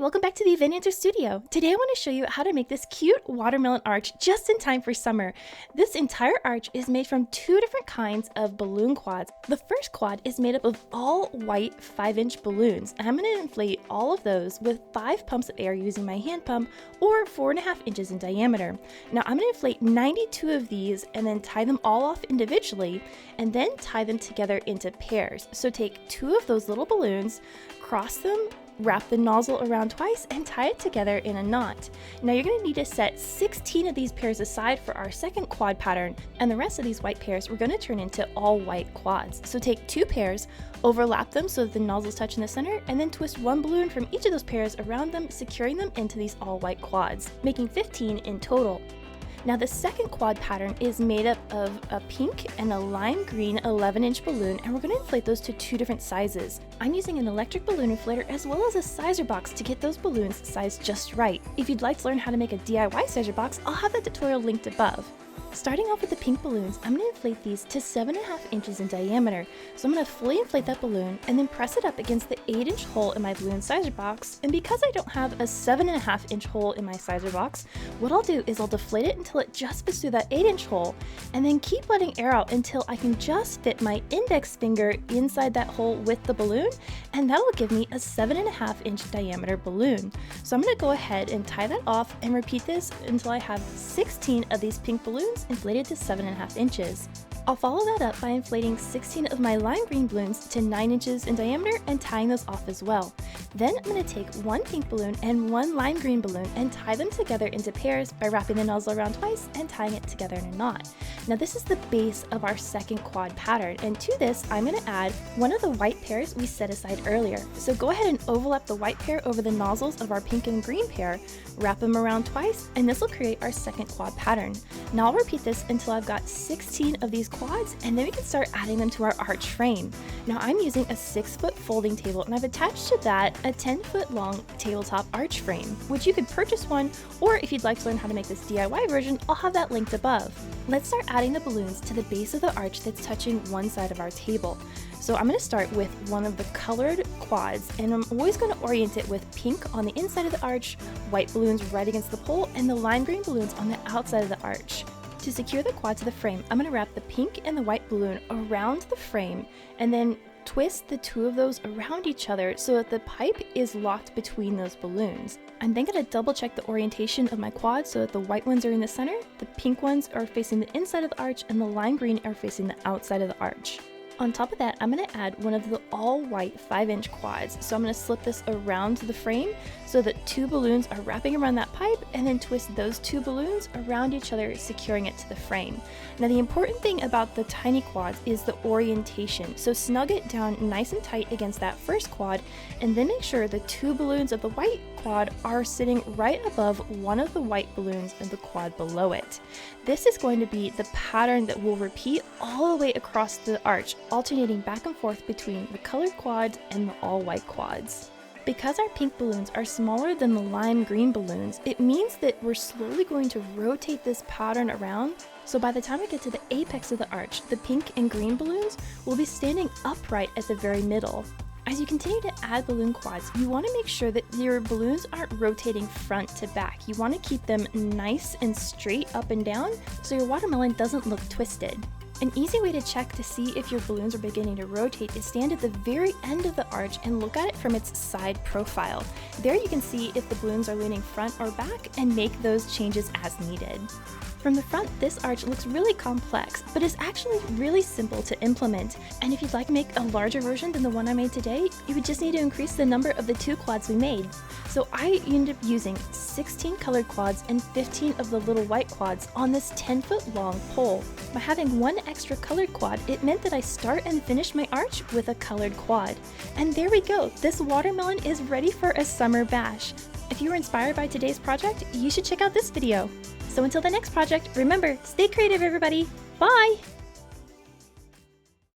welcome back to the Event Answer Studio. Today I want to show you how to make this cute watermelon arch just in time for summer. This entire arch is made from two different kinds of balloon quads. The first quad is made up of all white 5-inch balloons, and I'm going to inflate all of those with 5 pumps of air using my hand pump, or 4.5 inches in diameter. Now I'm going to inflate 92 of these and then tie them all off individually, and then tie them together into pairs. So take 2 of those little balloons, cross them, wrap the nozzle around twice, and tie it together in a knot. Now you're going to need to set 16 of these pairs aside for our second quad pattern, and the rest of these white pairs we're going to turn into all white quads. So take 2 pairs, overlap them so that the nozzles touch in the center, and then twist 1 balloon from each of those pairs around them, securing them into these all white quads, making 15 in total. Now the second quad pattern is made up of a pink and a lime green 11-inch balloon, and we're going to inflate those to 2 different sizes. I'm using an electric balloon inflator as well as a sizer box to get those balloons sized just right. If you'd like to learn how to make a DIY sizer box, I'll have that tutorial linked above. Starting off with the pink balloons, I'm going to inflate these to 7.5 inches in diameter. So I'm going to fully inflate that balloon and then press it up against the 8-inch hole in my balloon sizer box. And because I don't have a 7.5-inch hole in my sizer box, what I'll do is I'll deflate it until it just fits through that 8-inch hole, and then keep letting air out until I can just fit my index finger inside that hole with the balloon, and that will give me a 7.5-inch diameter balloon. So I'm going to go ahead and tie that off and repeat this until I have 16 of these pink balloons inflated to 7.5 inches. I'll follow that up by inflating 16 of my lime green balloons to 9 inches in diameter and tying those off as well. Then I'm going to take 1 pink balloon and 1 lime green balloon and tie them together into pairs by wrapping the nozzle around twice and tying it together in a knot. Now this is the base of our second quad pattern, and to this I'm going to add one of the white pairs we set aside earlier. So go ahead and overlap the white pair over the nozzles of our pink and green pair, wrap them around twice, and this will create our second quad pattern. Now I'll repeat this until I've got 16 of these quads, and then we can start adding them to our arch frame. Now I'm using a 6-foot folding table, and I've attached to that a 10-foot long tabletop arch frame, which you could purchase one, or if you'd like to learn how to make this DIY version, I'll have that linked above. Let's start adding the balloons to the base of the arch that's touching one side of our table. So I'm going to start with one of the colored quads, and I'm always going to orient it with pink on the inside of the arch, white balloons right against the pole, and the lime green balloons on the outside of the arch. To secure the quad to the frame, I'm going to wrap the pink and the white balloon around the frame and then twist the 2 of those around each other so that the pipe is locked between those balloons. I'm then going to double check the orientation of my quad so that the white ones are in the center, the pink ones are facing the inside of the arch, and the lime green are facing the outside of the arch. On top of that, I'm going to add one of the all-white 5-inch quads. So I'm going to slip this around the frame so that 2 balloons are wrapping around that pipe, and then twist those 2 balloons around each other, securing it to the frame. Now the important thing about the tiny quads is the orientation. So snug it down nice and tight against that first quad, and then make sure the 2 balloons of the white quad are sitting right above one of the white balloons of the quad below it. This is going to be the pattern that will repeat all the way across the arch, alternating back and forth between the colored quads and the all-white quads. Because our pink balloons are smaller than the lime green balloons, it means that we're slowly going to rotate this pattern around, so by the time we get to the apex of the arch, the pink and green balloons will be standing upright at the very middle. As you continue to add balloon quads, you want to make sure that your balloons aren't rotating front to back. You want to keep them nice and straight up and down so your watermelon doesn't look twisted. An easy way to check to see if your balloons are beginning to rotate is stand at the very end of the arch and look at it from its side profile. There you can see if the balloons are leaning front or back and make those changes as needed. From the front, this arch looks really complex, but is actually really simple to implement. And if you'd like to make a larger version than the one I made today, you would just need to increase the number of the 2 quads we made. So I ended up using 16 colored quads and 15 of the little white quads on this 10-foot long pole. By having 1 extra colored quad, it meant that I start and finish my arch with a colored quad. And there we go, this watermelon is ready for a summer bash. If you were inspired by today's project, you should check out this video. So until the next project, remember, stay creative everybody! Bye!